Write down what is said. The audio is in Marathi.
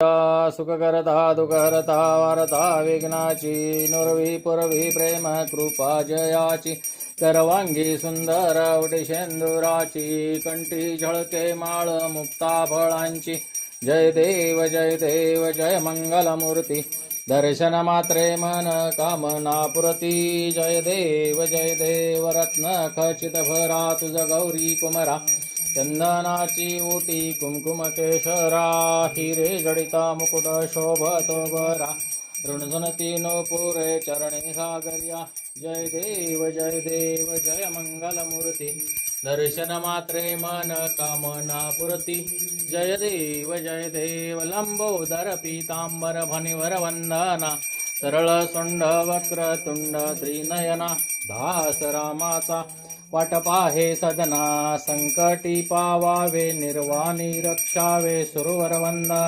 सुखकरता दुःखहरता वारता विघ्नाची नुरवी पुरवी प्रेम कृपा जयाची सर्वांगी सुंदर उटिशेंदुराची कंठी झळके माळ मुक्ता फळांची जय देव जय मंगलमूर्ती दर्शन मात्रे मन कामना पुरती जय देव रत्न खचित भरा तुझ गौरी कुमरा चंदनाची ओटी कुमकुम केशरा हिरे जडिता मुकुट शोभतो बरा ऋणधुनती नो पुरे चरणे सागर्या जय देव जय मंगलमूर्ती दर्शन मात्रे मन कामना पुरती जय देव लंबोदर पीतांबर भनिवर वंदना सरळ सुंड वक्र तुंड त्रिनयना दास रामाचा वाट पाहे सदना संकटी पावावे निर्वाणी रक्षावे सुरवर वंदना